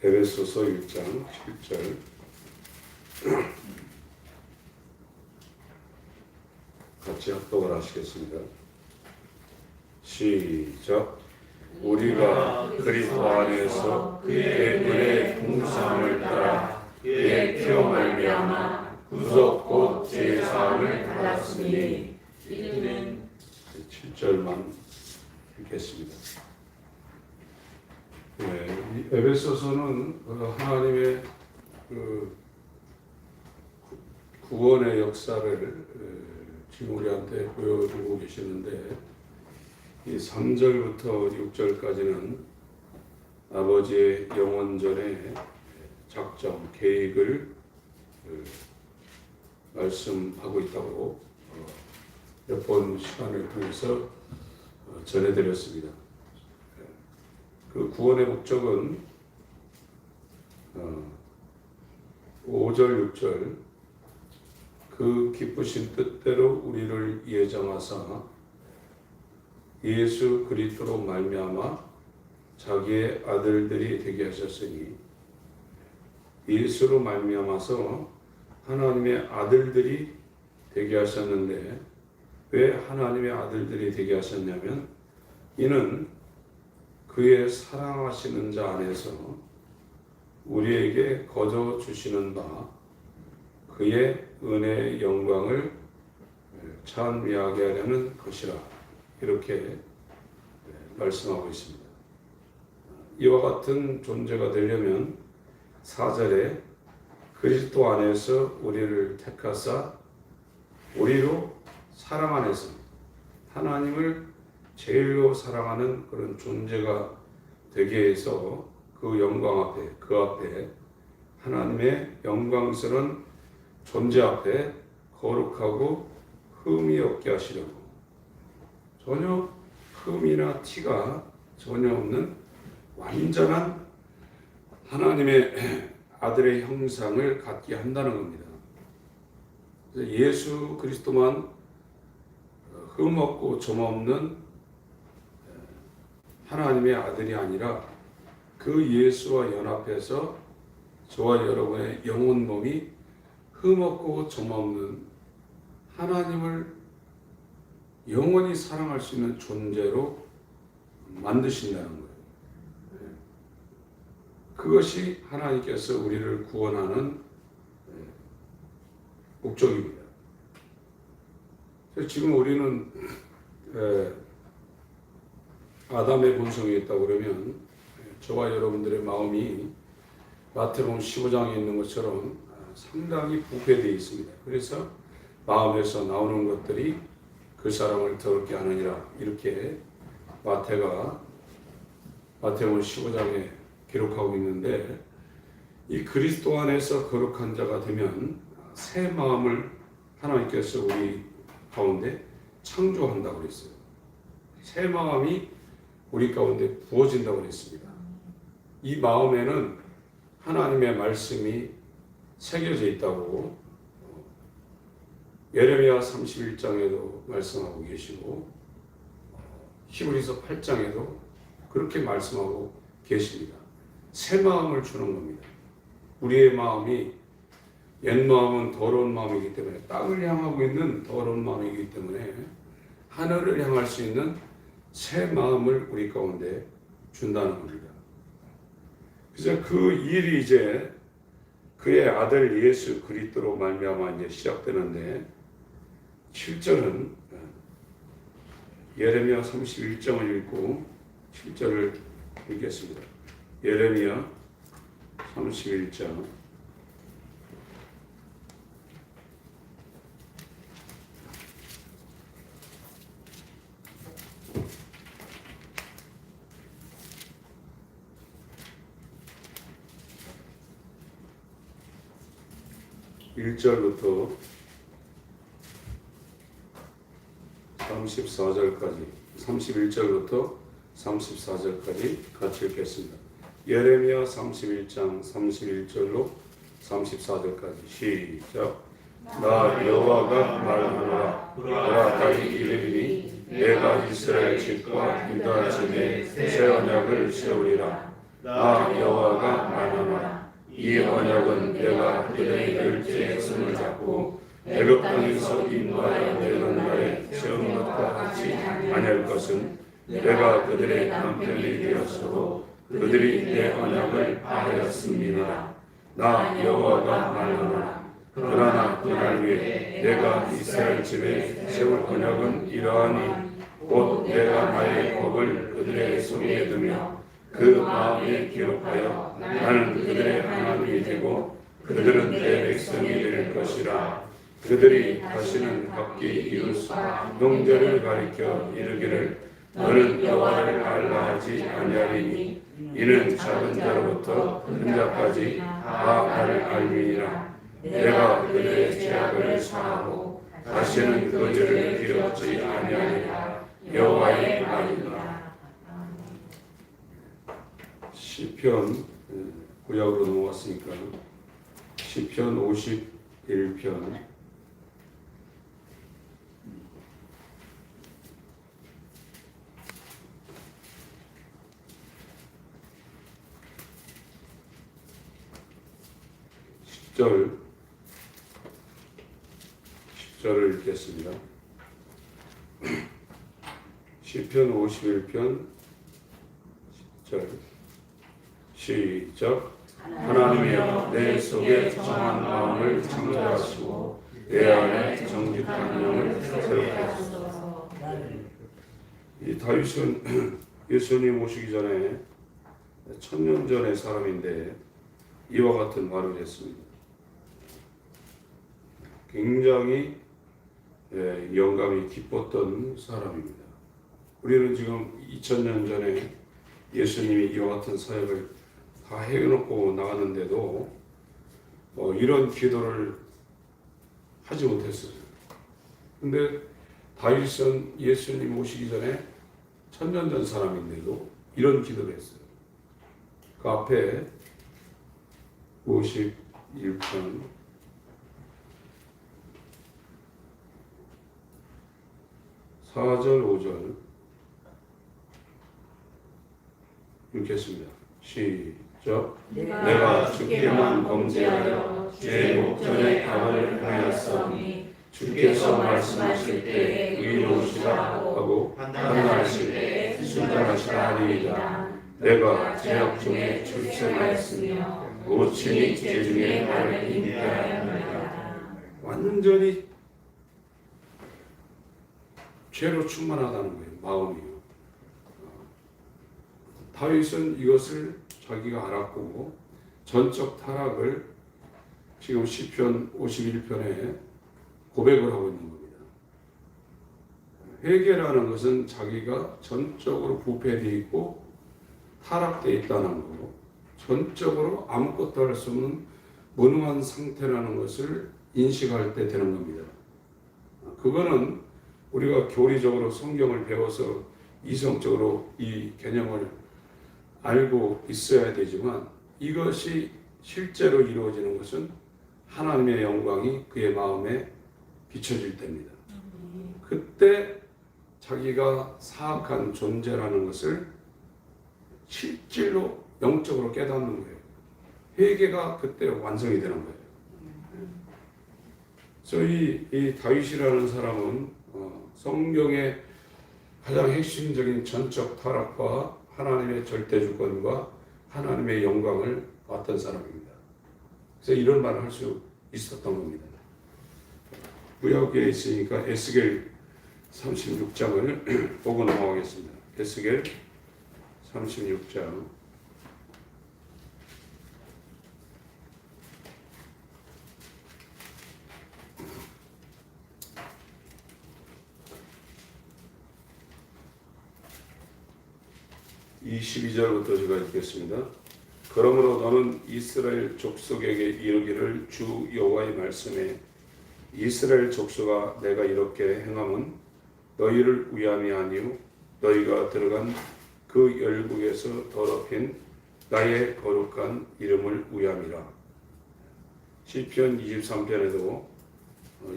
에베소서 1장 7절 같이 합독을 하시겠습니다. 시작. 우리가 그리스도 안에서 그의 은혜의 풍성함을 따라 그의 피로 말미암아 구속 곧 죄사함을 받았으니. 이는 7절만 읽겠습니다. 네, 에베소서는 하나님의 구원의 역사를 지금 우리한테 보여주고 계시는데, 이 3절부터 6절까지는 아버지의 영원전의 작정, 계획을 말씀하고 있다고 몇 번 시간을 통해서 전해드렸습니다. 그 구원의 목적은 5절, 6절 그 기쁘신 뜻대로 우리를 예정하사 예수 그리스도로 말미암아 자기의 아들들이 되게 하셨으니, 예수로 말미암아서 하나님의 아들들이 되게 하셨는데, 왜 하나님의 아들들이 되게 하셨냐면, 이는 그의 사랑하시는 자 안에서 우리에게 거저 주시는 바 그의 은혜의 영광을 찬미하게 하려는 것이라, 이렇게 말씀하고 있습니다. 이와 같은 존재가 되려면 4절에 그리스도 안에서 우리를 택하사 우리로 사랑 안에서 하나님을 제일로 사랑하는 그런 존재가 되게 해서 그 영광 앞에, 그 앞에 하나님의 영광스러운 존재 앞에 거룩하고 흠이 없게 하시려고, 전혀 흠이나 티가 전혀 없는 완전한 하나님의 아들의 형상을 갖게 한다는 겁니다. 그래서 예수 그리스도만 흠 없고 점 없는 하나님의 아들이 아니라, 그 예수와 연합해서 저와 여러분의 영혼 몸이 흠 없고 점 없는 하나님을 영원히 사랑할 수 있는 존재로 만드신다는 거예요. 그것이 하나님께서 우리를 구원하는 목적입니다. 지금 우리는 아담의 본성이 있다고 그러면 저와 여러분들의 마음이 마태복음 15장에 있는 것처럼 상당히 부패되어 있습니다. 그래서 마음에서 나오는 것들이 그 사람을 더럽게 하느니라, 이렇게 마태복음 15장에 기록하고 있는데, 이 그리스도 안에서 거룩한 자가 되면 새 마음을 하나님께서 우리 가운데 창조한다고 그랬어요. 새 마음이 우리 가운데 부어진다고 그랬습니다. 이 마음에는 하나님의 말씀이 새겨져 있다고 예레미야 31장에도 말씀하고 계시고, 히브리서 8장에도 그렇게 말씀하고 계십니다. 새 마음을 주는 겁니다. 우리의 마음이, 옛 마음은 더러운 마음이기 때문에, 땅을 향하고 있는 더러운 마음이기 때문에 하늘을 향할 수 있는 새 마음을 우리 가운데 준다는 겁니다. 그래서 그 일이 이제 그의 아들 예수 그리스도로 말미암아 이제 시작되는데, 7절은 예레미야 31장을 읽고 7절을 읽겠습니다. 예레미야 31장 1절부터 34절까지, 31절부터 34절까지 같이 읽겠습니다. 예레미야 31장 31절로 34절까지 시작. 나 여호와가 말하노라. 보라, 이르리니 내가 이스라엘 집과 유다 집에 새 언약을 세우리라. 나 여호와가 말하노라. 내가 그들의 열조의 손을 잡고 애굽 땅에서 인도하여 내려온 날에 세운 것과 같이 아니할 것은 내가 그들의 남편이 되었어도 그들이 내 언약을 파하였습니다. 나 여호와가 말하노라. 그러나 그날 위에 내가 이스라엘 집에 세울 언약은 이러하니 곧 내가 나의 법을 그들의 손에 두며 그 마음에 기록하여 나는 그들의 하나님이 되고 그들은 내 백성이 될 것이라. 그들이 다시는 각기 이루수 형제를 가리켜 이르기를 너는 여호와를 알라 하지 아니하리니 이는 작은 자로부터 큰 자까지 다 나를 알미니라. 내가 그들의 죄악을 사하고 다시는 그 죄를 기억지 아니하리라. 여호와의 말이니라. 시편 구약으로 넘어왔으니까 시편 51편 10절을 읽겠습니다. 시편 51편 10절 시작. 하나님이여 내 속에 정한 마음을 창조하시고 내 안에 정직한 영을 새롭게 하소서. 이 다윗은 예수님 오시기 전에 1000년 전의 사람인데 이와 같은 말을 했습니다. 굉장히 영감이 깊었던 사람입니다. 우리는 지금 2000년 전에 예수님이 이와 같은 사역을 다 해놓고 나갔는데도 이런 기도를 하지 못했어요. 근데 다윗은 예수님 오시기 전에 1000년 전 사람인데도 이런 기도를 했어요. 그 앞에 51편 4절 5절 읽겠습니다. 시작. 내가 주께만 범죄하여 주의 목전에 악을 행하였사오니 주께서 말씀하실 때 의로우시라 하고 판단하실 때 순전하시라 하리이다. 내가 죄악 중에 출생하였으며 모친이 죄 중에 나를 잉태하였나이다. 완전히 죄로 충만하다는 거예요. 마음이요. 다윗은 이것을 자기가 알았고 전적 타락을 지금 시편 51편에 고백을 하고 있는 겁니다. 회개라는 것은 자기가 전적으로 부패되어 있고 타락되어 있다는 거고 전적으로 아무것도 할 수 없는 무능한 상태라는 것을 인식할 때 되는 겁니다. 그거는 우리가 교리적으로 성경을 배워서 이성적으로 이 개념을 알고 있어야 되지만 이것이 실제로 이루어지는 것은 하나님의 영광이 그의 마음에 비춰질 때입니다. 그때 자기가 사악한 존재라는 것을 실질로 영적으로 깨닫는 거예요. 회개가 그때 완성이 되는 거예요. 그래서 이 다윗이라는 사람은 성경의 가장 핵심적인 전적 타락과 하나님의 절대 주권과 하나님의 영광을 봤던 사람입니다. 그래서 이런 말을 할 수 있었던 겁니다. 구약에 있으니까 에스겔 36장을 보고 넘어가겠습니다. 에스겔 36장 22절부터 제가 읽겠습니다. 그러므로 너는 이스라엘 족속에게 이르기를 주 여호와의 말씀에 이스라엘 족속아 내가 이렇게 행함은 너희를 위함이 아니요 너희가 들어간 그 열국에서 더럽힌 나의 거룩한 이름을 위함이라. 시편 23편에도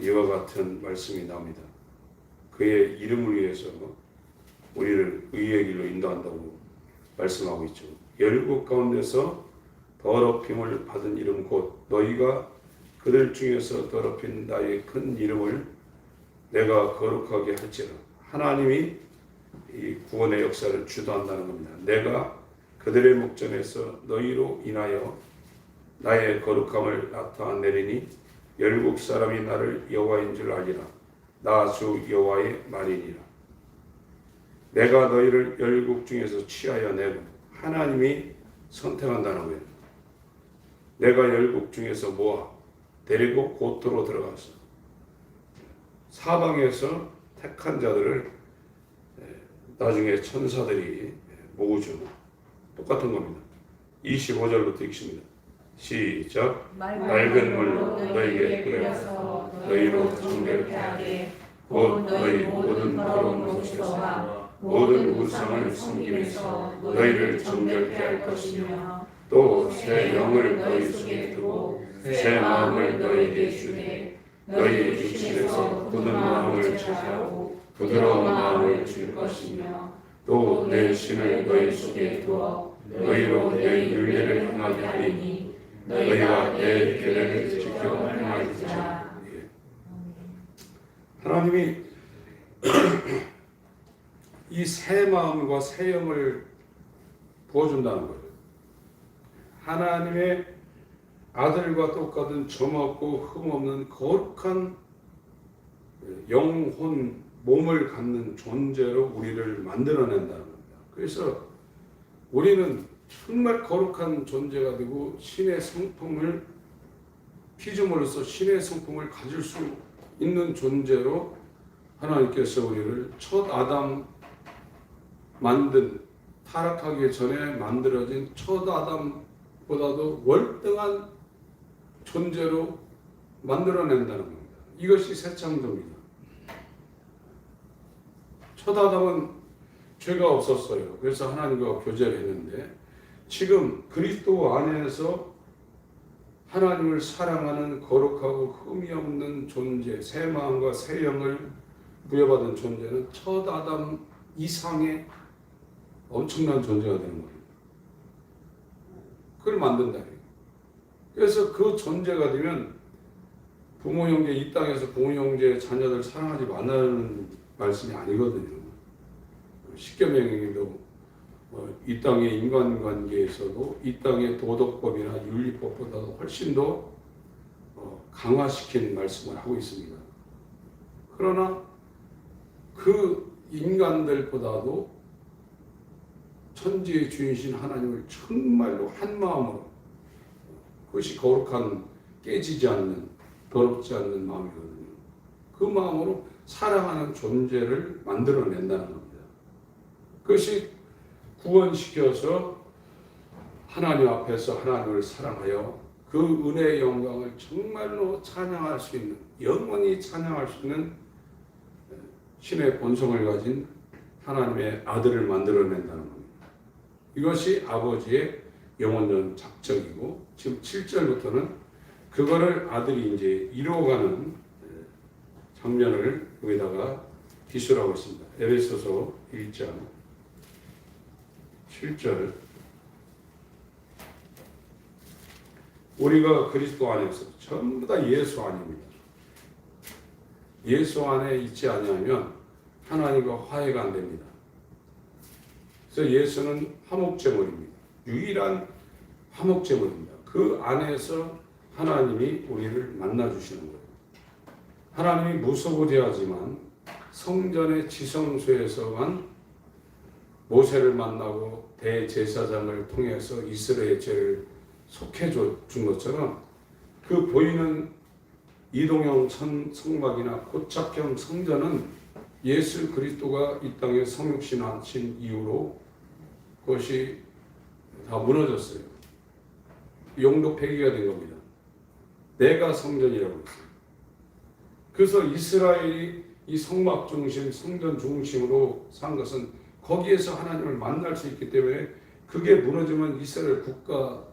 이와 같은 말씀이 나옵니다. 그의 이름을 위해서 우리를 의의 길로 인도한다고 말씀하고 있죠. 열국 가운데서 더럽힘을 받은 이름 곧 너희가 그들 중에서 더럽힌 나의 큰 이름을 내가 거룩하게 할지라. 하나님이 이 구원의 역사를 주도한다는 겁니다. 내가 그들의 목전에서 너희로 인하여 나의 거룩함을 나타내리니 열국 사람이 나를 여호와인 줄 알리라. 나 주 여호와의 말이니라. 내가 너희를 열국 중에서 취하여 내고, 하나님이 선택한다는 거예요. 내가 열국 중에서 모아 데리고 고토로 들어가서 사방에서 택한 자들을 나중에 천사들이 모으죠. 똑같은 겁니다. 25절부터 읽습니다. 시작. 맑은 물로 너희에게 끓여서 너희로 정결케 하되 곧 너희 모든 더러운 곳에서와 모든 우상을 섬김에서 너희를 정결케 할 것이며 또 새 영을 너희 속에 두고 새 마음을 너희에게 주되 너희 육신에서 굳은 마음을 제하고 부드러운 마음을 줄 것이며 또 내 신을 너희 속에 두어 너희로 내 율례를 행하게 하리니 너희가 내 계례를 지켜 행하리라. 하나님이 이 새 마음과 새 영을 부어준다는 거예요. 하나님의 아들과 똑같은 점없고 흠없는 거룩한 영혼, 몸을 갖는 존재로 우리를 만들어낸다는 겁니다. 그래서 우리는 정말 거룩한 존재가 되고 신의 성품을, 피조물로서 신의 성품을 가질 수 있는 존재로 하나님께서 우리를 첫 아담 만든, 타락하기 전에 만들어진 첫 아담보다도 월등한 존재로 만들어낸다는 겁니다. 이것이 새 창조입니다. 첫 아담은 죄가 없었어요. 그래서 하나님과 교제를 했는데 지금 그리스도 안에서 하나님을 사랑하는 거룩하고 흠이 없는 존재, 새 마음과 새 영을 부여받은 존재는 첫 아담 이상의 엄청난 존재가 되는 거예요. 그걸 만든다. 그래서 그 존재가 되면 부모 형제, 이 땅에서 부모 형제 자녀들 사랑하지 말라는 말씀이 아니거든요. 십계명에도 이 땅의 인간관계에서도 이 땅의 도덕법이나 윤리법보다도 훨씬 더 강화시킨 말씀을 하고 있습니다. 그러나 그 인간들보다도 천지의 주인이신 하나님을 정말로 한 마음으로, 그것이 거룩한, 깨지지 않는, 더럽지 않는 마음이거든요. 그 마음으로 사랑하는 존재를 만들어낸다는 겁니다. 그것이 구원시켜서 하나님 앞에서 하나님을 사랑하여 그 은혜의 영광을 정말로 찬양할 수 있는, 영원히 찬양할 수 있는 신의 본성을 가진 하나님의 아들을 만들어낸다는 겁니다. 이것이 아버지의 영원전 작정이고, 지금 7절부터는 그거를 아들이 이제 이루어가는 장면을 여기다가 기술하고 있습니다. 에베소서 1장 7절. 우리가 그리스도 안에서, 전부 다 예수 안입니다. 예수 안에 있지 아니하면 하나님과 화해가 안 됩니다. 그래서 예수는 화목제물입니다. 유일한 화목제물입니다. 그 안에서 하나님이 우리를 만나주시는 거예요. 하나님이 무소부재하지만 성전의 지성소에서만 모세를 만나고 대제사장을 통해서 이스라엘의 죄를 속해준 것처럼 그 보이는 이동형 성막이나 고착형 성전은 예수 그리스도가 이 땅에 성육신하신 이후로 그것이 다 무너졌어요. 용도 폐기가 된 겁니다. 내가 성전이라고 했어요. 그래서 이스라엘이 이 성막 중심, 성전 중심으로 산 것은 거기에서 하나님을 만날 수 있기 때문에 그게 무너지면 이스라엘 국가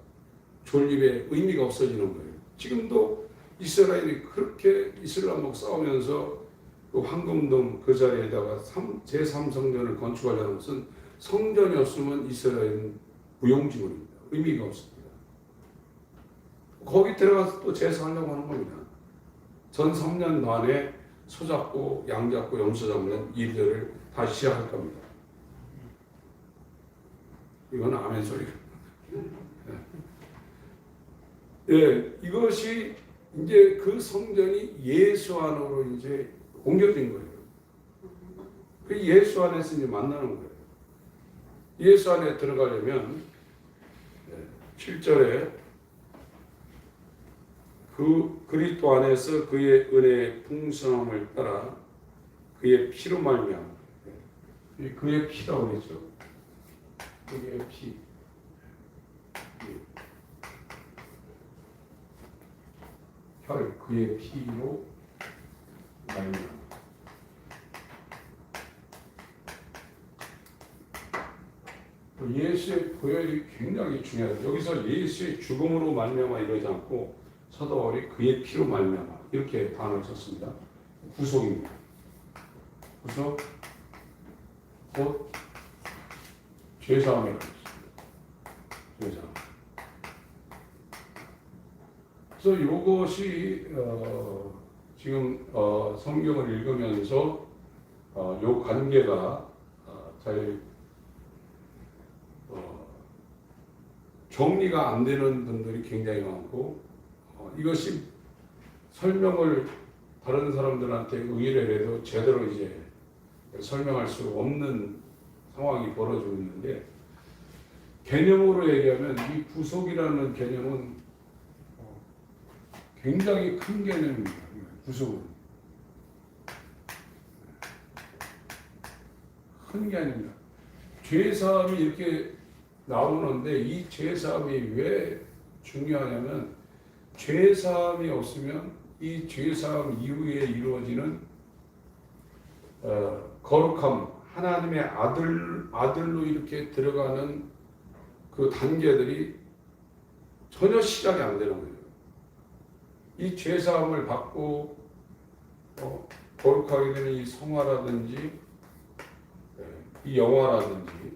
존립의 의미가 없어지는 거예요. 지금도 이스라엘이 그렇게 이슬람하고 싸우면서 그 황금동 그 자리에다가 제3성전을 건축하려는 것은 성전이 없으면 이스라엘은 무용지물입니다. 의미가 없습니다. 거기 들어가서 또 제사하려고 하는 겁니다. 전 3년 만에 소 잡고 양 잡고 염소 잡는 일들을 다시 시작할 겁니다. 이건 아멘 소리가. 예, 이것이 이제 그 성전이 예수 안으로 이제 옮겨진 거예요. 그 예수 안에서 이제 만나는 거예요. 예수 안에 들어가려면 7절에 그 그리스도 안에서 그의 은혜의 풍성함을 따라 그의 피로 말미암아, 그의 피라고 그랬죠. 그의 피. 혈, 그의 피로 말미암아. 예수의 보혈이 굉장히 중요하다. 여기서 예수의 죽음으로 말미암아 이러지 않고 사도 바울이 그의 피로 말미암아 이렇게 단어를 썼습니다. 구속입니다. 구속, 곧 죄사함이라고 했습니다. 죄사함. 그래서 이것이 지금 성경을 읽으면서 요 관계가 잘 정리가 안 되는 분들이 굉장히 많고 이것이 설명을 다른 사람들한테 의뢰를 해도 제대로 이제 설명할 수 없는 상황이 벌어지고 있는데, 개념으로 얘기하면 이 구속이라는 개념은 굉장히 큰 개념입니다. 구속은 큰 개념입니다. 죄사함이 이렇게 나오는데 이 죄사함이 왜 중요하냐면, 죄사함이 없으면 이 죄사함 이후에 이루어지는 거룩함, 하나님의 아들로 이렇게 들어가는 그 단계들이 전혀 시작이 안 되는 거예요. 이 죄사함을 받고 거룩하게 되는 이 성화라든지 이 영화라든지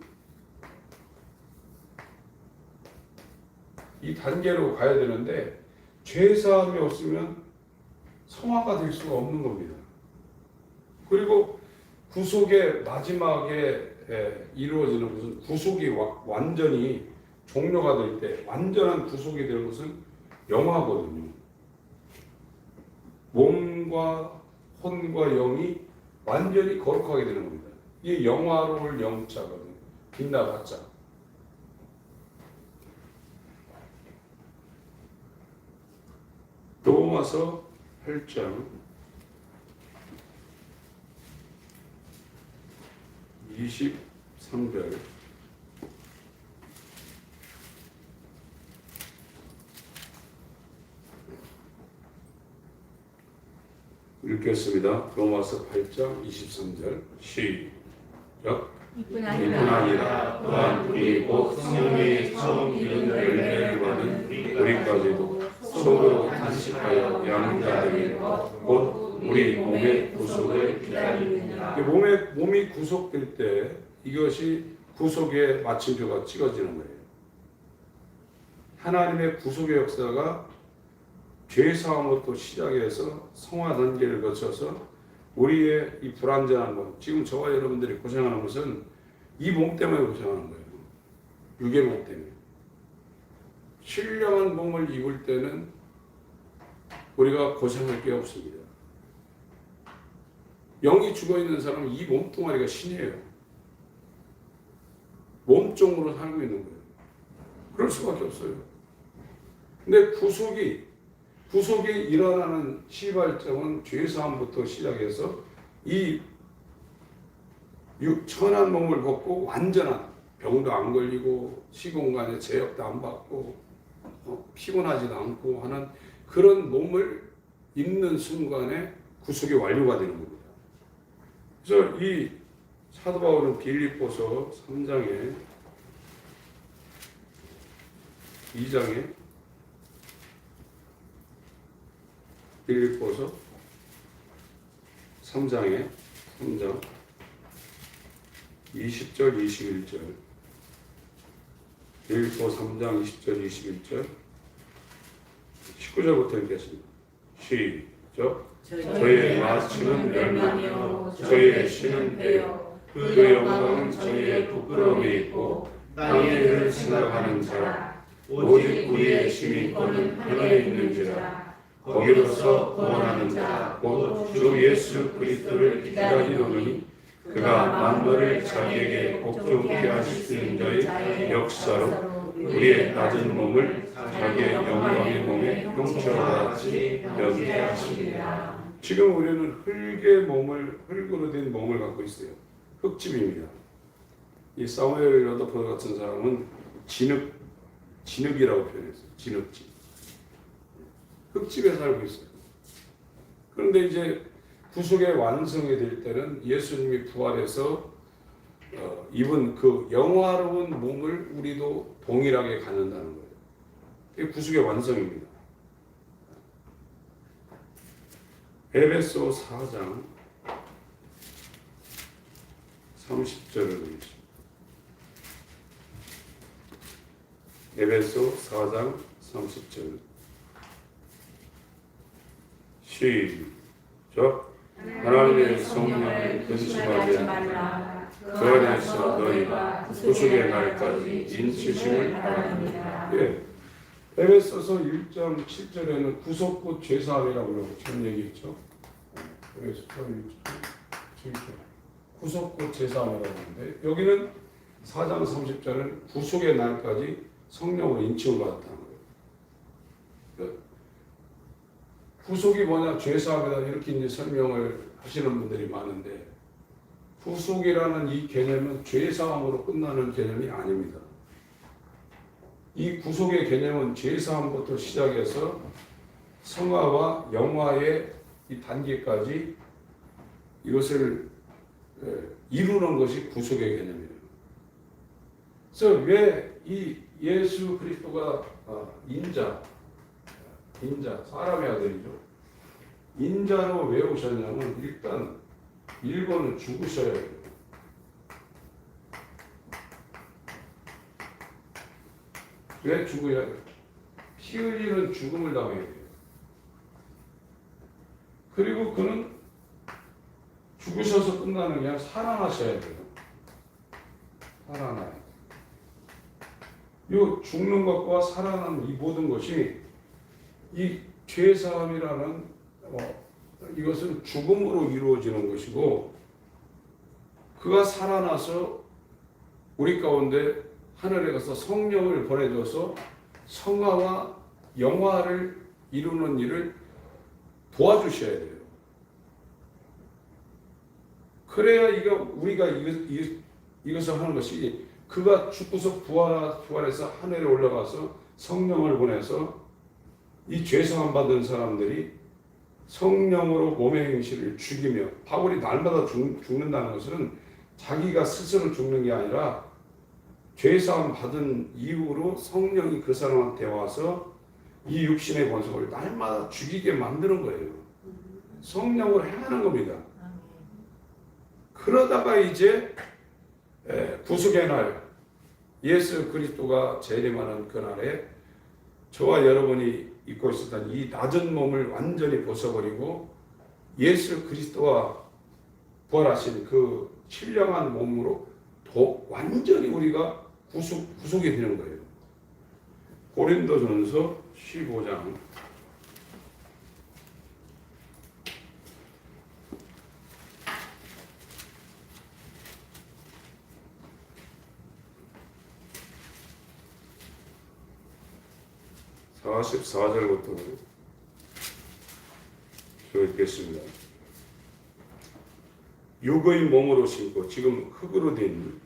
이 단계로 가야 되는데, 죄사함이 없으면 성화가 될 수가 없는 겁니다. 그리고 구속의 마지막에 이루어지는 것은, 구속이 완전히 종료가 될 때 완전한 구속이 되는 것은 영화거든요. 몸과 혼과 영이 완전히 거룩하게 되는 겁니다. 이게 영화로울 영자거든요. 빛나봤자. 로마서 8장 23절 읽겠습니다. 로마서 8장 23절 시작. 이뿐 이뿐 아니라 아니라 또한 우리 곧 성령의 처음 이룬 열매를 받은 우리까지도 속으로 탄식하여 양자들이 곧 우리 몸의 구속을 기다립니다. 몸이 구속될 때 이것이 구속의 마침표가 찍어지는 거예요. 하나님의 구속의 역사가 죄사함으로부터 시작해서 성화 단계를 거쳐서 우리의 이 불완전한 것, 지금 저와 여러분들이 고생하는 것은 이 몸 때문에 고생하는 거예요. 육의 몸 때문에. 신령한 몸을 입을 때는 우리가 고생할 게 없습니다. 영이 죽어있는 사람은 이 몸뚱아리가 신이에요. 몸종으로 살고 있는 거예요. 그럴 수밖에 없어요. 근데 구속이 일어나는 시발점은 죄사함부터 시작해서 이 천한 몸을 벗고 완전한, 병도 안 걸리고 시공간에 제약도 안 받고 피곤하지도 않고 하는 그런 몸을 입는 순간에 구속이 완료가 되는 겁니다. 그래서 이 사도 바울은 빌립보서 3장에 2장에 빌립보서 3장 20절 21절 빌립보 3장 20절 21절 19절부터 읽겠습니다. 시작. 저희의 마침은 멸망이요 저희의 신은 배요 그 영광은 저희의 부끄러움에 있고 땅의 일을 생각하는 자라. 오직 우리의 시민권은 하늘에 있는지라. 거기로서 구원하는 자 곧 주 예수 그리스도를 기다리노니 그가 만물을 자기에게 복종케 하실 수 있는 자의 역사로 우리의 낮은 몸을 자기의 영광의 몸에 형체와 같이 여기게 하시리라. 지금 우리는 흙으로 된 몸을 갖고 있어요. 흙집입니다. 이 사무엘 러더포드 같은 사람은 진흙이라고 표현했어요. 진흙집. 흙집에 살고 있어요. 그런데 이제 구속의 완성이 될 때는 예수님이 부활해서 입은 그 영화로운 몸을 우리도 동일하게 갖는다는 거예요. 그게 구속의 완성입니다. 에베소 4장 30절을 보겠습니다. 에베소 4장 30절 시작. 하나님의 성령을 근심하지 말라. 그 안에서 너희가 구속의 날까지 인치심을 바랍니다. 예. 에베소서 1장 7절에는 구속 곧 죄사함이라고 처음 얘기했죠. 에베소서 1장 7절 구속 곧 죄사함이라고 하는데 여기는 4장 30절은 구속의 날까지 성령으로 인칭을 받았다는 거예요. 구속이 뭐냐, 죄사함이다 이렇게 이제 설명을 하시는 분들이 많은데 구속이라는 이 개념은 죄사함으로 끝나는 개념이 아닙니다. 이 구속의 개념은 죄사함부터 시작해서 성화와 영화의 이 단계까지 이것을 이루는 것이 구속의 개념이에요. 그래서 왜 이 예수 그리스도가 인자, 사람의 아들이죠. 인자로 왜 오셨냐면 일단 1번은 죽으셔야 돼요. 왜 죽어야 돼요? 피 흘리는 죽음을 당해야 돼요. 그리고 그는 죽으셔서 끝나는 게 아니라 살아나셔야 돼요. 살아나야 돼요. 이 죽는 것과 살아나는 이 모든 것이 이 죄사함이라는 이것은 죽음으로 이루어지는 것이고 그가 살아나서 우리 가운데 하늘에 가서 성령을 보내줘서 성화와 영화를 이루는 일을 도와주셔야 돼요. 그래야 우리가 이것을 하는 것이 그가 죽고서 부활해서 하늘에 올라가서 성령을 보내서 이 죄사함 받은 사람들이 성령으로 몸의 행실을 죽이며 바울이 날마다 죽는다는 것은 자기가 스스로 죽는 게 아니라 죄사함 받은 이후로 성령이 그 사람한테 와서 이 육신의 본성을 날마다 죽이게 만드는 거예요. 성령으로 행하는 겁니다. 그러다가 이제 구속의 날 예수 그리스도가 재림하는 그날에 저와 여러분이 입고 있었던 이 낮은 몸을 완전히 벗어버리고 예수 그리스도와 부활하신 그 신령한 몸으로 완전히 우리가 구속이 되는 거예요. 고린도전서 15장 44절부터 읽겠습니다. 육의 몸으로 신고 지금 흙으로 된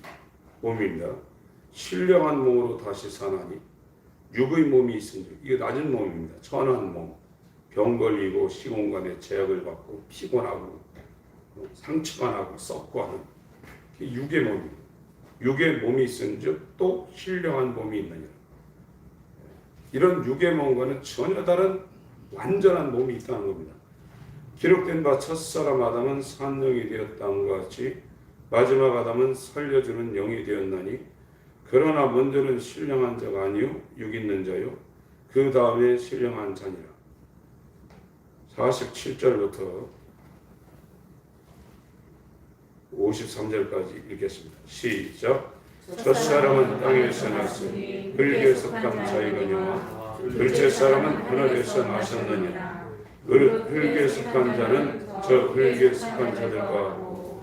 몸입니다. 신령한 몸으로 다시 사나니 육의 몸이 있은즉 이게 낮은 몸입니다. 천한 몸, 병 걸리고 시공간에 제약을 받고 피곤하고 상처가 나고 썩고 하는 육의 몸입니다. 육의 몸이 있은즉 또 신령한 몸이 있느니라. 이런 육의 몸과는 전혀 다른 완전한 몸이 있다는 겁니다. 기록된 바 첫사람 아담은 산영이 되었다는 같이 마지막 아담은 살려주는 영이 되었나니 그러나 먼저는 신령한 자가 아니요 육 있는 자요 그 다음에 신령한 자니라. 47절부터 53절까지 읽겠습니다. 시작. 첫 사람은 땅에서 났으니 흙에 속한 자이거니와 둘째 사람은 하늘에서 나셨느니라. 흙에 속한 자는 저 흙에 속한 자들과 같고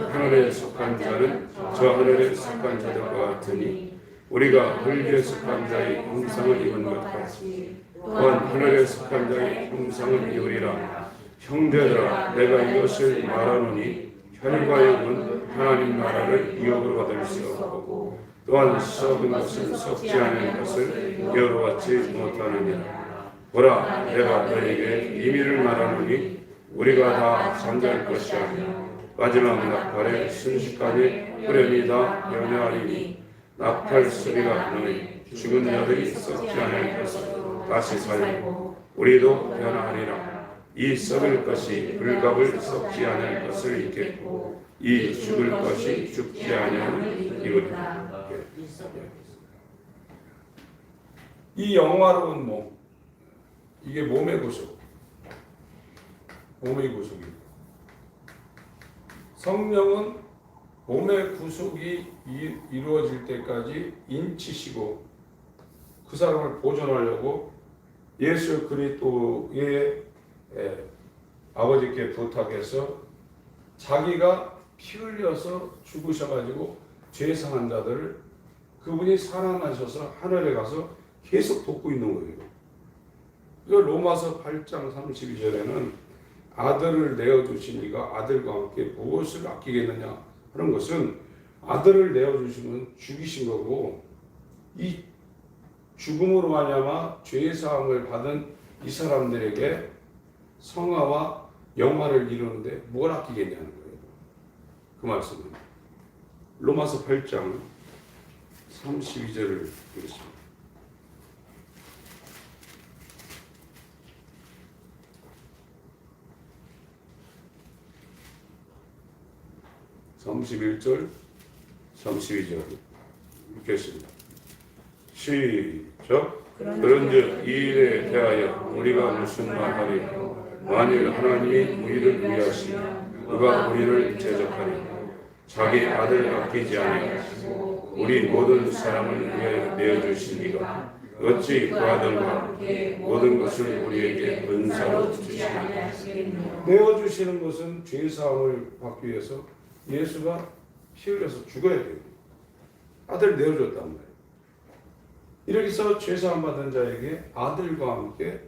하늘에 속한 자는 저 하늘에 속한 자들과 같으니 우리가 흙에 속한 자의 형상을 입은 것 같이 또한 하늘에 속한 자의 형상을 입으리라. 형제들아, 내가 이것을 말하노니 혈과육은 하나님 나라를 유업으로 받을 수 없고 또한 썩은 것은 썩지 않은 것을 유업으로 받지 못하느니라. 보라, 내가 너에게 비밀을 말하노니 우리가 다 잠잘 것이 아니요 마지막 나팔에 순식간에 후렴이 다 연회하리니 나팔 소리가 나니 죽은 자들이 썩지 않을 것으로 다시 살고 우리도 변화하리라. 이 썩을 것이 불갑을 썩지 않을 것을 잊겠고 이 죽을 것이 죽지 아니하는 이루리라. 이 영화로운 몸, 이게 몸의 구속, 몸의 구속입니다. 성령은 몸의 구속이 이루어질 때까지 인치시고 그 사람을 보존하려고 예수 그리스도의 아버지께 부탁해서 자기가 피 흘려서 죽으셔가지고 죄상한 자들을 그분이 살아나셔서 하늘에 가서 계속 돕고 있는 거예요. 그래서 로마서 8장 32절에는 아들을 내어주시니가 아들과 함께 무엇을 아끼겠느냐 하는 것은 아들을 내어주시면 죽이신 거고 이 죽음으로 말미암아 죄사함을 받은 이 사람들에게 성화와 영화를 이루는데 뭘 아끼겠냐는 거예요. 그 말씀은 로마서 8장 32절을 읽겠습니다. (31절) (32절) 읽겠습니다. 시작. 그런즉 이 일에 대하여 우리가 무슨 말하리요? 만일 하나님이 우리를 위하시면 누가 우리를 대적하리요? 자기 아들 아끼지 아니하시고 우리 모든 사람을 위하여 내어주시니가 어찌 그 아들과 함께 모든 것을 우리에게 은사로 주시지 아니하시겠느냐? 내어주시는 것은 죄사함을 받기 위해서 예수가 피 흘려서 죽어야 돼요. 아들 내어줬단 말이에요. 이렇게 해서 죄사함 받은 자에게 아들과 함께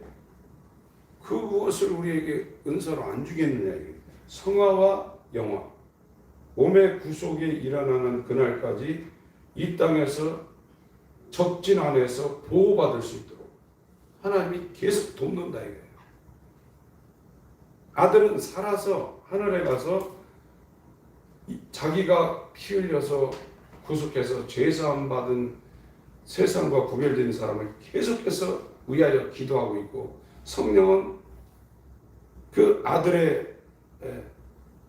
그것을 우리에게 은사로 안 주겠느냐. 성화와 영화, 몸의 구속이 일어나는 그날까지 이 땅에서 적진 안에서 보호받을 수 있도록 하나님이 계속 돕는다 이거예요. 아들은 살아서 하늘에 가서 자기가 피 흘려서 구속해서 죄사함 받은 세상과 구별된 사람을 계속해서 위하여 기도하고 있고 성령은 그 아들의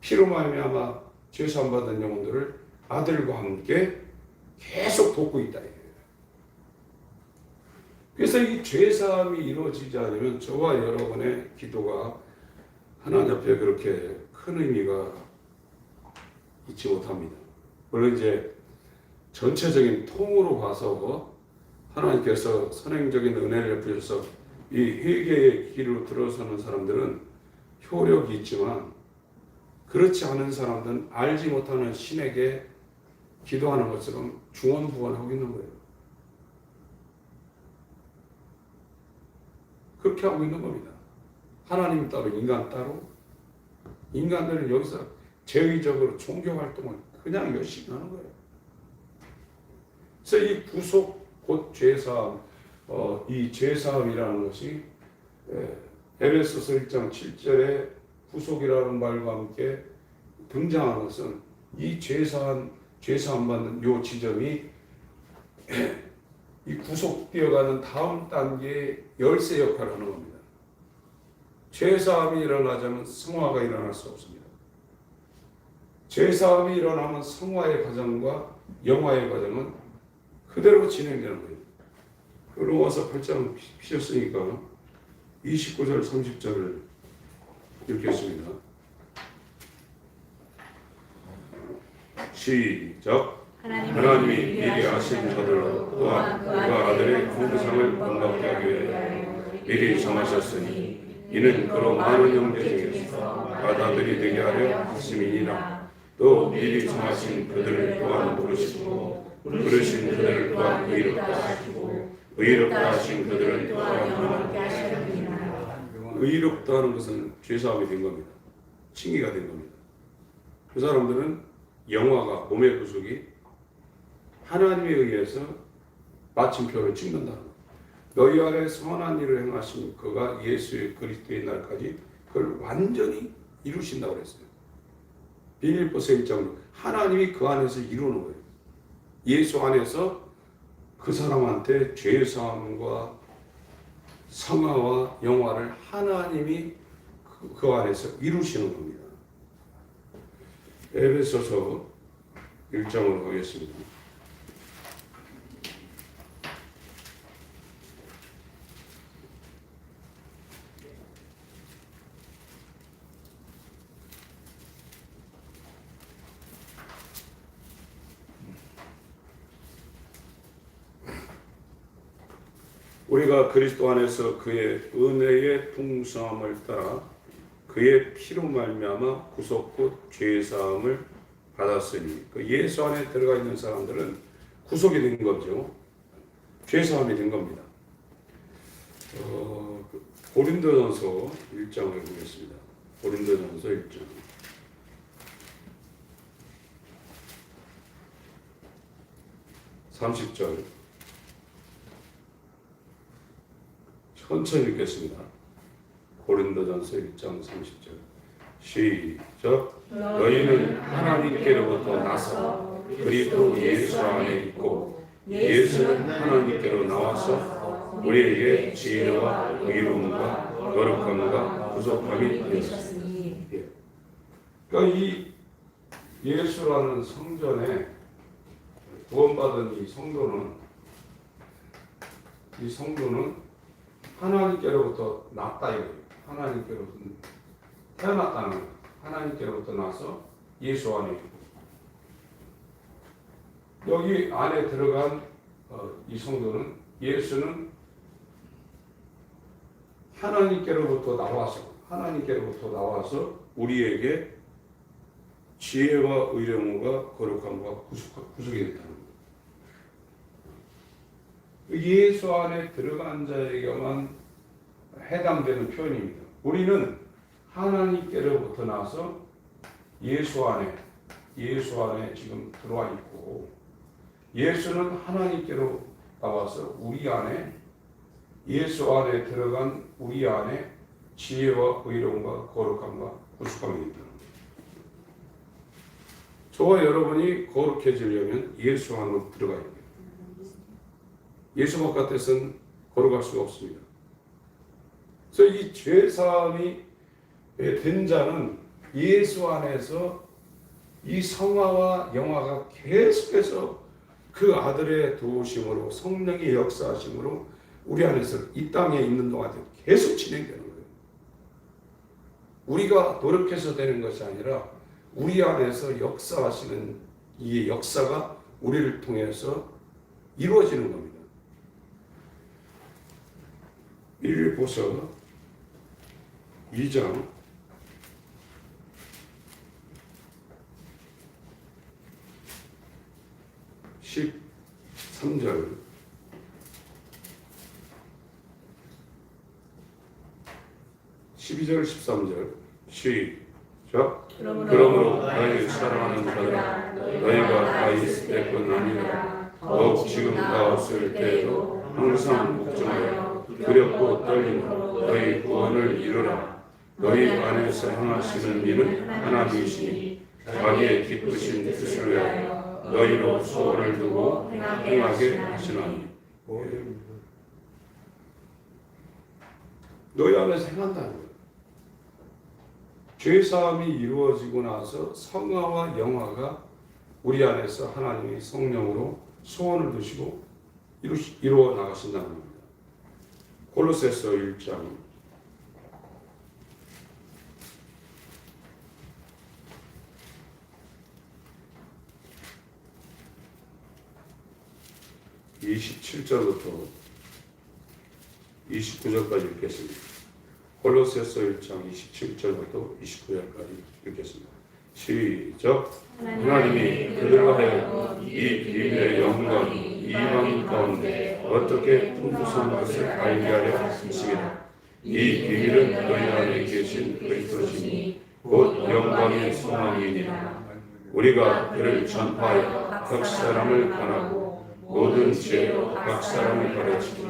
피로 말미암아 죄사함 받은 영혼들을 아들과 함께 계속 돕고 있다 이거예요. 그래서 이 죄사함이 이루어지지 않으면 저와 여러분의 기도가 하나님 앞에 그렇게 큰 의미가 있지 못합니다. 물론 이제 전체적인 통으로 봐서 하나님께서 선행적인 은혜를 베푸셔서 이 회개의 길로 들어서는 사람들은 효력이 있지만 그렇지 않은 사람들은 알지 못하는 신에게 기도하는 것처럼 중언부언하고 있는 거예요. 그렇게 하고 있는 겁니다. 하나님 따로 인간 따로 인간들은 여기서 제의적으로 종교 활동을 그냥 열심히 하는 거예요. 그래서 이 구속 곧 죄사함, 이 죄사함이라는 것이 에베소서 1장 7절에 구속이라는 말과 함께 등장하는 것은 이 죄사함 받는 요 지점이 이 구속되어가는 다음 단계의 열쇠 역할을 하는 겁니다. 죄사함이 일어나자면 성화가 일어날 수 없습니다. 죄사함이 일어나면 성화의 과정과 영화의 과정은 그대로 진행되는 거예요. 로마서 8장 피셨으니까 29절 30절을 읽겠습니다. 시작. 하나님이 미리 아신 자들로 또한 그가 아들의 풍성을 본받게 하기 위하여 미리 정하셨으니 이는 그로 많은 형제 중에서 아들이 되게 하려 하심이니라. 또 미리 정하신 그들을 또한 부르시고 부르신 그들을 또한 의롭다 하시고 의롭다 하신 그들을 또한 영원케 하시느니라. 의롭다 하는 것은 죄사함이 된 겁니다. 칭의가 된 겁니다. 그 사람들은 영화가 몸의 구속이 하나님에 의해서 마침표를 찍는다는 것. 너희 안에 선한 일을 행하신 그가 예수의 그리스도의 날까지 그걸 완전히 이루신다고 그랬어요. 빌립보서 1장으로 하나님이 그 안에서 이루는 거예요. 예수 안에서 그 사람한테 죄사함과 성화와 영화를 하나님이 그 안에서 이루시는 겁니다. 에베소서 1장으로 가겠습니다. 우리가 그리스도 안에서 그의 은혜의 풍성함을 따라 그의 피로 말미암아 구속 곧 죄 사함을 받았으니 그 예수 안에 들어가 있는 사람들은 구속이 된 거죠. 죄 사함이 된 겁니다. 고린도전서 1장을 보겠습니다. 고린도전서 1장 30절 천천히 읽겠습니다. 고린도전서 1장 30절 시작. 너희는 하나님께로부터 나서 그리스도 예수 안에 있고 예수는 하나님께로 나와서 우리에게 지혜와 의로움과 거룩함과 구속함이 되었으니. 그러니까 이 예수라는 성전에 구원받은 이 성도는 하나님께로부터 났다 이거예요. 하나님께로부터 태어났다는 거예요. 하나님께로부터 나서 예수 안에 있고 여기 안에 들어간 이 성도는 예수는 하나님께로부터 나와서 우리에게 지혜와 의로움과 거룩함과 구속이 됐다는 거예요. 예수 안에 들어간 자에게만 해당되는 표현입니다. 우리는 하나님께로부터 나서 예수 안에 지금 들어와 있고 예수는 하나님께로 나와서 우리 안에 예수 안에 들어간 우리 안에 지혜와 의로움과 거룩함과 구속함이 있다. 저와 여러분이 거룩해지려면 예수 안으로 들어가야 돼요. 예수 바깥에서는 걸어갈 수가 없습니다. 그래서 이 죄사함이 된 자는 예수 안에서 이 성화와 영화가 계속해서 그 아들의 도우심으로 성령의 역사하심으로 우리 안에서 이 땅에 있는 동안 계속 진행되는 거예요. 우리가 노력해서 되는 것이 아니라 우리 안에서 역사하시는 이 역사가 우리를 통해서 이루어지는 겁니다. 빌립보서 2장 13절 12절 13절 시작. 그러므로 너희를 사랑하는 자들아 너희가 다 있을 때뿐 아니라 더욱 지금 다 없을 때에도 항상 걱정하여 두렵고 떨림으로 너희 구원을 이루라. 너희 안에서 행하시는 이는 하나님이시니 자기의 기쁘신 뜻을 위하여 너희로 소원을 두고 행하게 하시나니. 너희 안에서 행한다는 거예요. 죄사함이 이루어지고 나서 성화와 영화가 우리 안에서 하나님이 성령으로 소원을 두시고 이루어 나가신다는 겁니다. 골로새서 1장 27절부터 29절까지 읽겠습니다. 골로새서 1장 27절부터 29절까지 읽겠습니다. 시작. 하나님이 그들로 하여금 이 비밀의 영광이 이방인 가운데 어떻게 풍부한 것을 알게 하려 하심이라. 이 비밀은 너희 안에 계신 그리스도시니 곧 영광의 소망이니라. 우리가 그를 전파하여 각 사람을 권하고 모든 지혜로 각 사람을 가르치고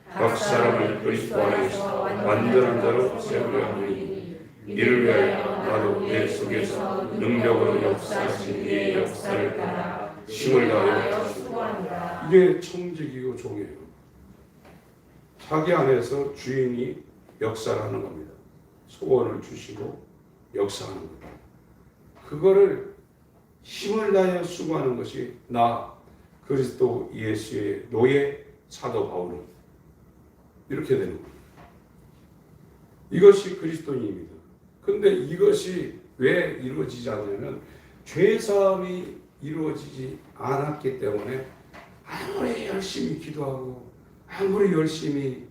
각 사람을 그리스도 안에서 완전한 자로 세우려 하니 이를 위하여 나도 내 속에서 능력으로 역사하신 이의 역사를 따라 힘을 다하여 수고한다. 이게 청직이고 종이에요. 자기 안에서 주인이 역사를 하는 겁니다. 소원을 주시고 역사하는 겁니다. 그거를 힘을 다하여 수고하는 것이 나 그리스도 예수의 노예 사도 바울은 이렇게 되는 겁니다. 이것이 그리스도인입니다. 근데 이것이 왜 이루어지지 않냐면 죄사함이 이루어지지 않았기 때문에 아무리 열심히 기도하고 아무리 열심히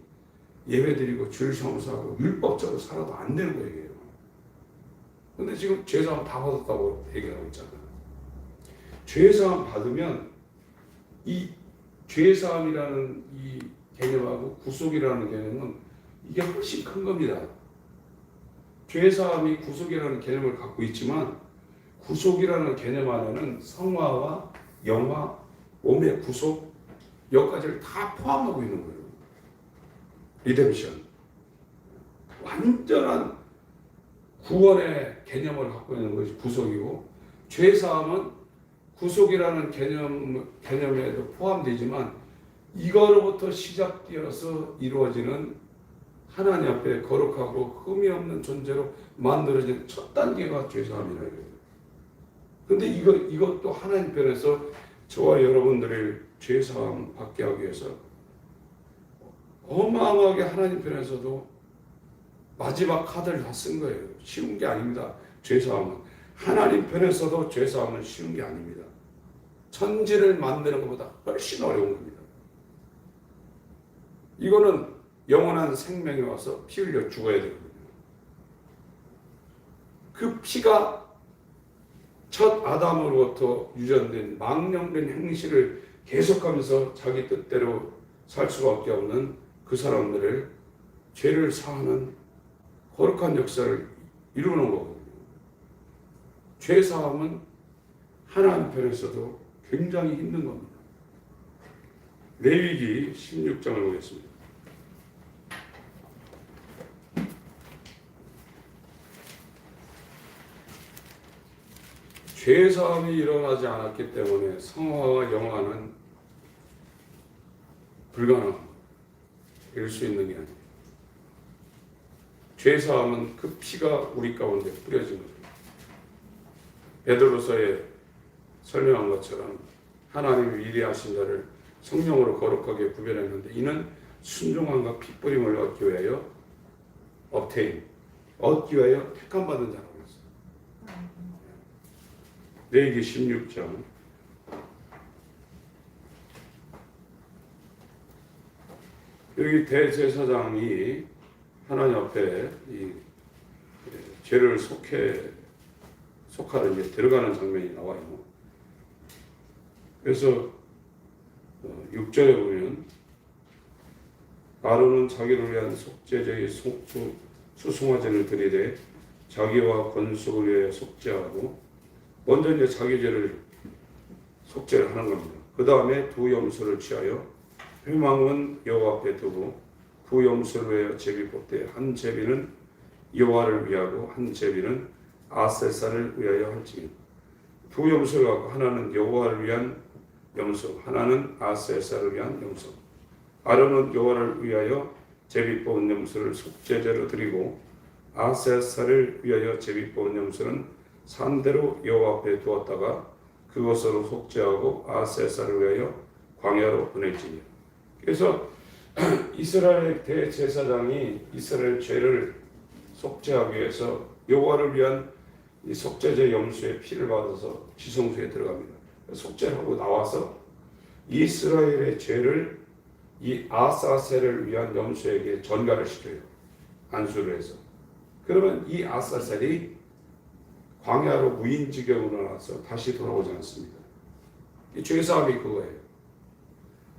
예배드리고 줄 성수하고 율법적으로 살아도 안 되는 거예요. 근데 지금 죄사함 다 받았다고 얘기하고 있잖아요. 죄사함 받으면 이 죄사함이라는 이 개념하고 구속이라는 개념은 이게 훨씬 큰 겁니다. 죄사함이 구속이라는 개념을 갖고 있지만 구속이라는 개념 안에는 성화와 영화, 몸의 구속 여기까지를 다 포함하고 있는 거예요. 리뎀션. 완전한 구원의 개념을 갖고 있는 것이 구속이고 죄사함은 구속이라는 개념에도 포함되지만 이거로부터 시작되어서 이루어지는 하나님 앞에 거룩하고 흠이 없는 존재로 만들어진 첫 단계가 죄사함이라 이거예요. 근데 이것도 하나님 편에서 저와 여러분들을 죄사함 받게 하기 위해서 어마어마하게 하나님 편에서도 마지막 카드를 다 쓴 거예요. 쉬운 게 아닙니다. 죄사함은 하나님 편에서도 죄사함은 쉬운 게 아닙니다. 천지를 만드는 것보다 훨씬 어려운 겁니다. 이거는 영원한 생명이 와서 피 흘려 죽어야 되거든요. 그 피가 첫 아담으로부터 유전된 망령된 행실을 계속하면서 자기 뜻대로 살 수밖에 없는 그 사람들을 죄를 사하는 거룩한 역사를 이루는 거거든요. 죄 사함은 하나님 편에서도 굉장히 힘든 겁니다. 레위기 16장을 보겠습니다. 죄사함이 일어나지 않았기 때문에 성화와 영화는 불가능합니다. 될 수 있는 게 아니에요. 죄사함은 그 피가 우리 가운데 뿌려진 거죠. 베드로서에 설명한 것처럼 하나님이 위대하신 자를 성령으로 거룩하게 구별했는데 이는 순종함과 핏뿌림을 얻기 위하여 얻기 위하여 택함받은 자라고 했어요. 레위기 16장 여기 대제사장이 하나님 앞에 이 죄를 속하러 이제 들어가는 장면이 나와요. 그래서 6절에 보면 아론은 자기를 위한 속죄제의 수송화제를 드리되 자기와 건속을 위해 속죄하고 먼저 이제 자기 죄를 속죄를 하는 겁니다. 그 다음에 두 염소를 취하여 회망은 여호와 앞에 두고 두 염소를 위하여 제비 뽑되 한 제비는 여호와를 위하고 한 제비는 아세사를 위하여 할지니 두 염소를 갖고 하나는 여호와를 위한 염소 하나는 아세사를 위한 염소 아론은 여호와를 위하여 제비 뽑은 염소를 속죄제로 드리고 아세사를 위하여 제비 뽑은 염소는 산대로 여호와 앞에 두었다가 그것으로 속죄하고 아세사를 위하여 광야로 보낼지니. 그래서 이스라엘 대제사장이 이스라엘 죄를 속죄하기 위해서 여호와를 위한 이 속죄제 염소의 피를 받아서 지성소에 들어갑니다. 속죄를 하고 나와서 이스라엘의 죄를 이 아사셀을 위한 염소에게 전가를 시켜요. 안수를 해서. 그러면 이 아사셀이 광야로 무인지경으로 나와서 다시 돌아오지 않습니다. 이 죄사함이 그거예요.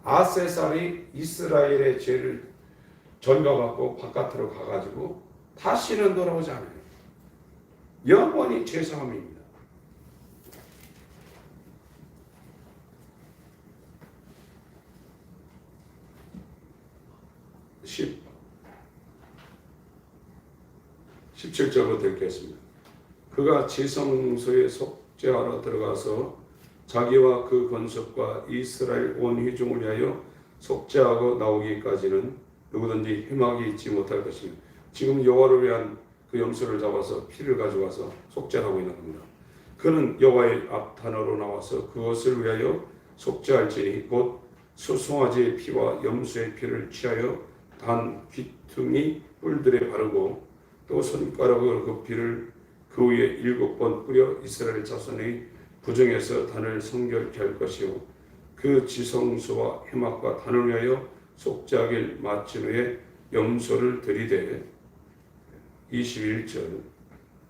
아세살이 이스라엘의 죄를 전가받고 바깥으로 가가지고 다시는 돌아오지 않아요. 영원히 죄사함입니다. 십 17절부터 읽겠습니다. 그가 지성소에 속죄하러 들어가서 자기와 그 권속과 이스라엘 온 회중을 위하여 속죄하고 나오기까지는 누구든지 희망이 있지 못할 것입니다. 지금 여호와를 위한 그 염소를 잡아서 피를 가져와서 속죄하고 있는 겁니다. 그는 여호와의 앞단으로 나와서 그것을 위하여 속죄할지니 곧 수송아지의 피와 염소의 피를 취하여 단 귀퉁이 뿔들에 바르고 또 손가락으로 그 피를 그 위에 7번 뿌려 이스라엘 자손의 부정에서 단을 성결케 할 것이요 그 지성소와 회막과 단을 위하여 속죄하길 마친 후에 염소를 들이되 21절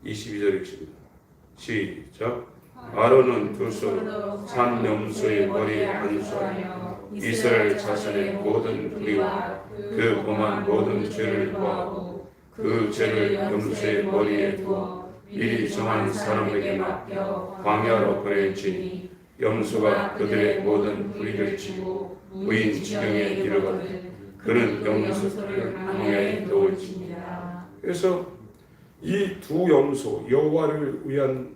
22절 읽습니다. 시작. 아론은 두 손 산 염소의 머리에 안수하여 이스라엘 자손의 모든 불의와 그 범한 모든 죄를 보하고 그 죄를 염소의 머리에 두어 미리 정한 사람에게 맡겨 광야로 보낼지니 염소가 그들의 모든 불의를 지고 무인 지경에 이르거든 그는 염소를 광야에 놓을지니라. 그래서 이 두 염소, 여호와를 위한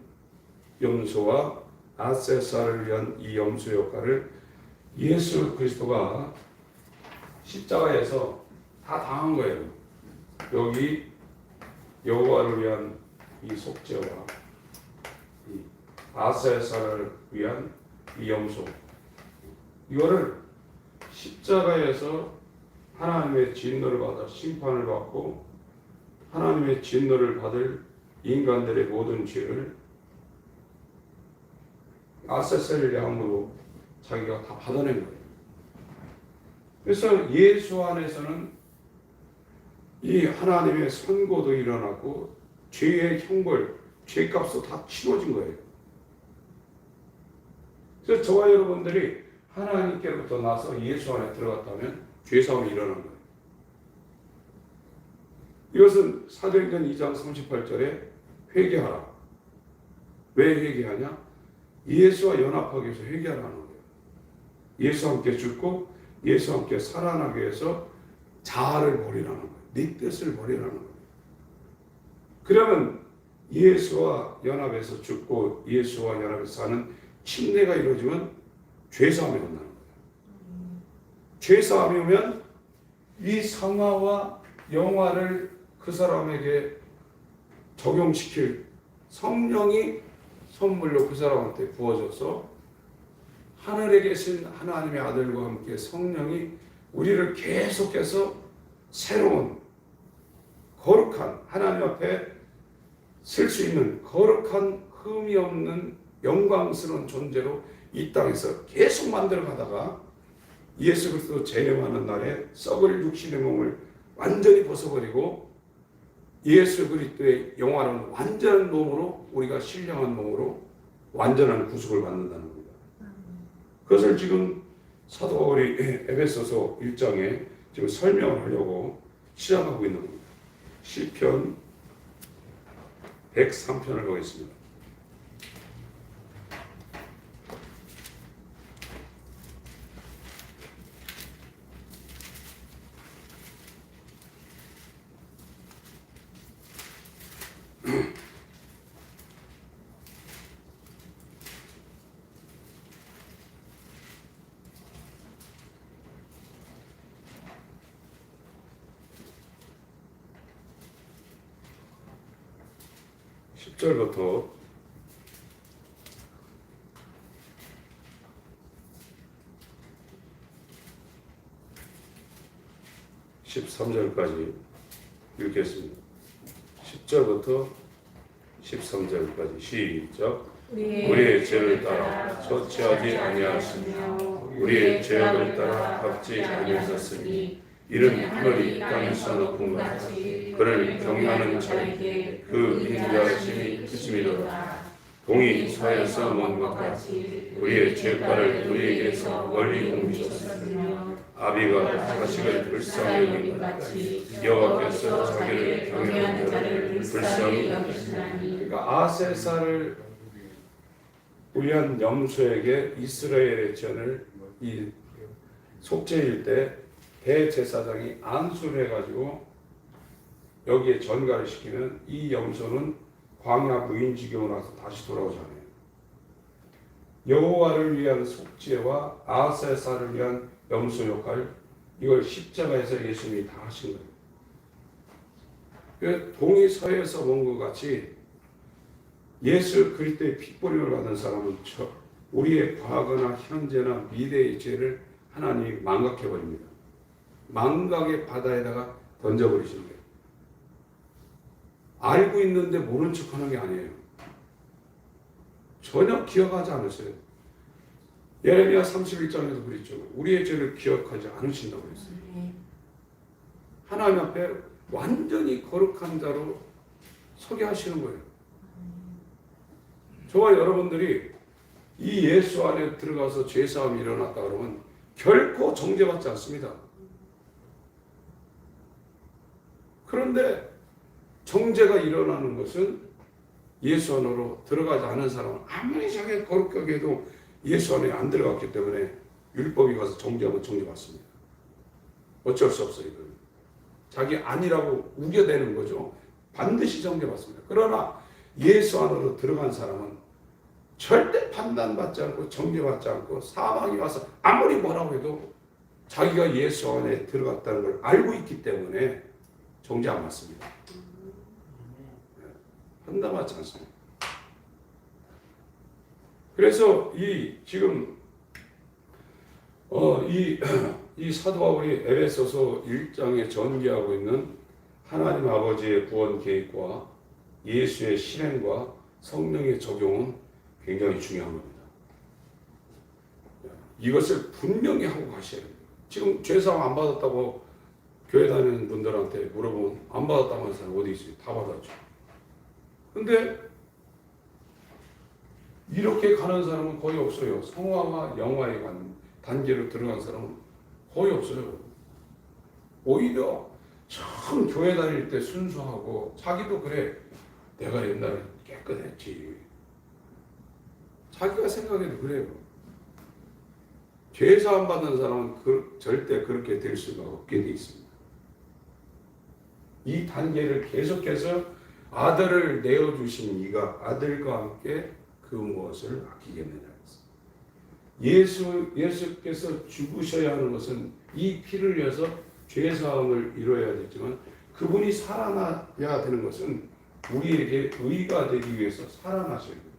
염소와 아세살을 위한 이 염소 역할을 예수 그리스도가 십자가에서 다 당한 거예요. 여기 여호와를 위한 이 속죄와 이 아세살을 위한 이 염소, 이거를 십자가에서 하나님의 진노를 받아 심판을 받고 하나님의 진노를 받을 인간들의 모든 죄를 아세셀 양으로 자기가 다 받아낸 거예요. 그래서 예수 안에서는 이 하나님의 선고도 일어났고 죄의 형벌, 죄값도 다 치러진 거예요. 그래서 저와 여러분들이 하나님께로부터 나서 예수 안에 들어갔다면 죄사함이 일어난 거예요. 이것은 사도행전 2장 38절에 회개하라. 왜 회개하냐? 예수와 연합하기 위해서 회개하라는 거예요. 예수와 함께 죽고 예수와 함께 살아나기 위해서 자아를 버리라는 거예요. 네 뜻을 버리라는 거예요. 그러면 예수와 연합해서 죽고 예수와 연합해서 사는 침례가 이루어지면 죄사함이 온다는 거예요. 죄사함이 오면 이 성화와 영화를 그 사람에게 적용시킬 성령이 선물로 그 사람한테 부어져서 하늘에 계신 하나님의 아들과 함께 성령이 우리를 계속해서 새로운 거룩한 하나님 앞에 쓸 수 있는 거룩한 흠이 없는 영광스러운 존재로 이 땅에서 계속 만들어 가다가 예수 그리스도 재림하는 날에 썩을 육신의 몸을 완전히 벗어버리고 예수 그리스도의 영화로운 완전한 몸으로 우리가 신령한 몸으로 완전한 구속을 받는다는 겁니다. 그것을 지금 사도 바울이 에베소서 1장에 지금 설명을 하려고 시작하고 있는 겁니다. 시편 103편을 보겠습니다. 절부터 13절까지 읽겠습니다. 10절부터 13절까지 시작. 우리의 죄를 따라 처치하지 아니하시며 우리의 죄악을 따라 갚지 아니하셨으니 이는 하늘이 땅에서 높은 것 같이 그를 경외하는 자에게 그 인자하심이 크심이로다. 동이 서에서 먼 것 같이 우리의 죄가를 우리에게서 멀리 옮기셨으며 아비가 자식을 불쌍히 여긴 것 같이 여호와께서 자기를 경외하는 자를 불쌍히 여기시나니. 그러니까 아세사를 위한 염소에게 이스라엘의 전을 이 속죄일 때 대제사장이 안수를 해가지고 여기에 전가를 시키면 이 염소는 광야 무인지경으로 와서 다시 돌아오잖아요. 여호와를 위한 속죄와 아세사를 위한 염소 역할, 이걸 십자가에서 예수님이 다 하신 거예요. 동이 서에서 먼 것 같이 예수 그리스도의 핏보림을 받은 사람은 우리의 과거나 현재나 미래의 죄를 하나님이 망각해버립니다. 망각의 바다에다가 던져버리시는 거예요. 알고 있는데 모른 척하는 게 아니에요. 전혀 기억하지 않으세요. 예레미야 31장에도 그랬죠. 우리의 죄를 기억하지 않으신다고 그랬어요. 하나님 앞에 완전히 거룩한 자로 서게 하시는 거예요. 저와 여러분들이 이 예수 안에 들어가서 죄사함이 일어났다 그러면 결코 정죄받지 않습니다. 그런데 정죄가 일어나는 것은 예수 안으로 들어가지 않은 사람은 아무리 자기가 거룩하게 해도 예수 안에 안 들어갔기 때문에 율법이 가서 정죄하면 정죄받습니다. 어쩔 수 없어요. 이건. 자기 아니라고 우겨대는 거죠. 반드시 정죄받습니다. 그러나 예수 안으로 들어간 사람은 절대 판단받지 않고 정죄받지 않고 사망이 와서 아무리 뭐라고 해도 자기가 예수 안에 들어갔다는 걸 알고 있기 때문에 정죄 안 받습니다. 판단받지 않습니다. 그래서 지금 이 사도 바울이 에베소서 1장에 전개하고 있는 하나님 아버지의 구원 계획과 예수의 실행과 성령의 적용은 굉장히 중요한 겁니다. 이것을 분명히 하고 가셔야 돼요. 지금 죄사함 안 받았다고 교회 다니는 분들한테 물어보면 안 받았다고 하는 사람 어디 있어요? 다 받았죠. 근데 이렇게 가는 사람은 거의 없어요. 성화와 영화에 단계로 들어간 사람은 거의 없어요. 오히려 참 교회 다닐 때 순수하고 자기도 그래. 내가 옛날에 깨끗했지. 자기가 생각해도 그래요. 죄사함 받는 사람은 절대 그렇게 될 수가 없게 돼 있습니다. 이 단계를 계속해서 아들을 내어주신 이가 아들과 함께 그 무엇을 아끼겠느냐. 예수께서 죽으셔야 하는 것은 이 피를 위해서 죄사함을 이루어야 되지만 그분이 살아나야 되는 것은 우리에게 의가 되기 위해서 살아나셔야 돼요.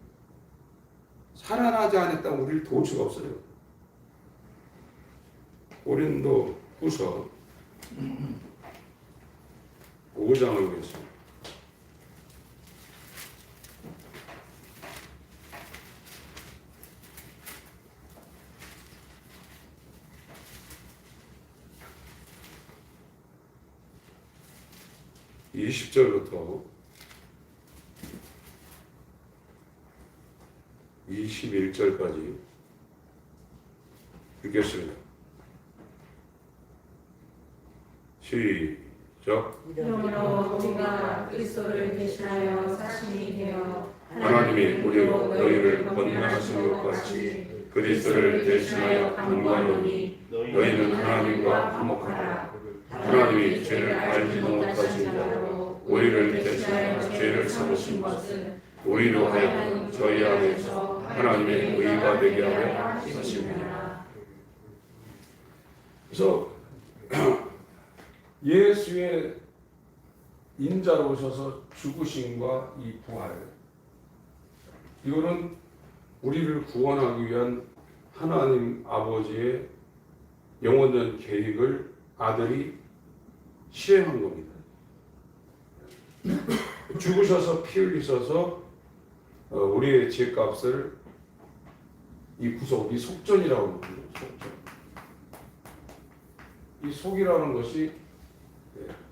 살아나지 않았다면 우리를 도울 수가 없어요. 고린도 후서 5장을 보겠습니다. 이 20절부터 21절까지 읽겠습니다. 시작. 이러므로 우리가 그리스도를 대신하여 사신이 되어 하나님이 우리로 너희를 권면하신 것 같이 그리스도를 대신하여 간구하노니 너희는 하나님과 화목하라. 하나님이 죄를 알지도 못하신 자로 우리를 대신하여 죄를 삼으신 것은 우리로 하여금 저희 안에서 하나님의 의가 되게 하려 하심이라. 그래서 예수의 인자로 오셔서 죽으심과 이 부활, 이거는 우리를 구원하기 위한 하나님 아버지의 영원한 계획을 아들이 실행한 겁니다. 죽으셔서 피 흘리셔서 우리의 죄값을 이 구속, 이 속전이라고 합니다. 속전. 이 속이라는 것이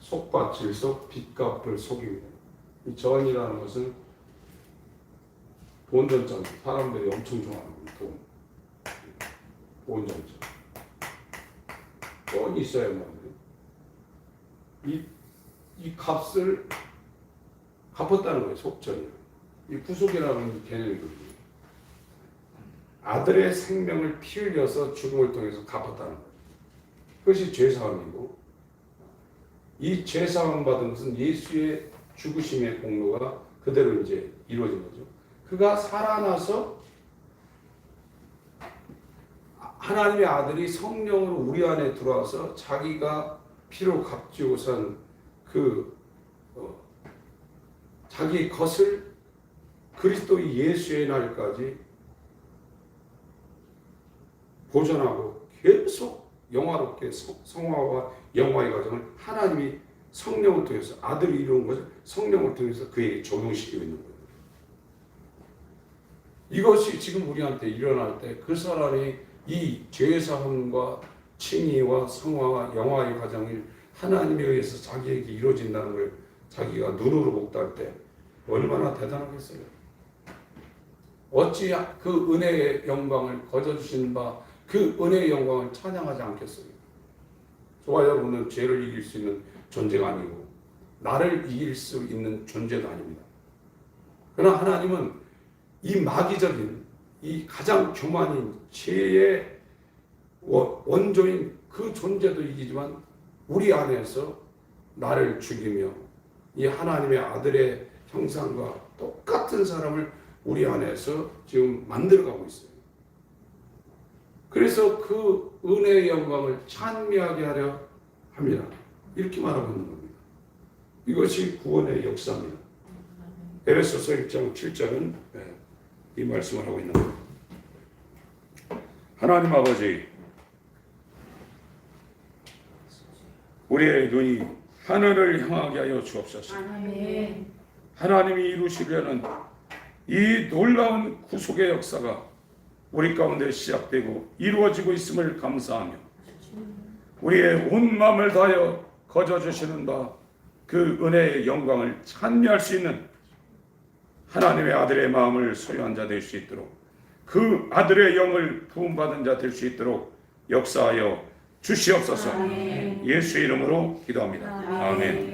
속과 질속, 빚값을 속입니다. 이 전이라는 것은 본전점, 사람들이 엄청 좋아하는 겁니다. 돈. 본전점. 돈이 있어야만 이 값을 갚았다는 거예요. 속전이요. 이 구속이라는 개념이거든요. 아들의 생명을 피 흘려서 죽음을 통해서 갚았다는 거예요. 그것이 죄사함이고, 이 죄사함 받은 것은 예수의 죽으심의 공로가 그대로 이제 이루어진 거죠. 그가 살아나서 하나님의 아들이 성령으로 우리 안에 들어와서 자기가 피로 값지고 산 자기 것을 그리스도 예수의 날까지 보존하고 계속 영화롭게 성화와 영화의 과정을 하나님이 성령을 통해서 아들이 이루는 것을 성령을 통해서 그에게 적용시키고 있는 거예요. 이것이 지금 우리한테 일어날 때 그 사람이 이 죄사함과 칭의와 성화와 영화의 과정을 하나님에 의해서 자기에게 이루어진다는 걸 자기가 눈으로 목도할 때 얼마나 대단하겠어요. 어찌 그 은혜의 영광을 거저주신 바 그 은혜의 영광을 찬양하지 않겠어요. 저와 여러분은 죄를 이길 수 있는 존재가 아니고 나를 이길 수 있는 존재도 아닙니다. 그러나 하나님은 이 마귀적인 이 가장 교만인 죄의 원조인 그 존재도 이기지만 우리 안에서 나를 죽이며 이 하나님의 아들의 형상과 똑같은 사람을 우리 안에서 지금 만들어가고 있어요. 그래서 그 은혜의 영광을 찬미하게 하려 합니다. 이렇게 말하고 있는 겁니다. 이것이 구원의 역사입니다. 에베소서 1장 7절은 이 말씀을 하고 있는 겁니다. 하나님 아버지, 우리의 눈이 하늘을 향하게 하여 주옵소서. 아멘. 하나님이 이루시려는 이 놀라운 구속의 역사가 우리 가운데 시작되고 이루어지고 있음을 감사하며 우리의 온 마음을 다하여 거저주시는 바 그 은혜의 영광을 찬미할 수 있는 하나님의 아들의 마음을 소유한 자 될 수 있도록 그 아들의 영을 부음받은 자 될 수 있도록 역사하여 주시옵소서. 아멘. 예수의 이름으로 기도합니다. 아멘. 아멘.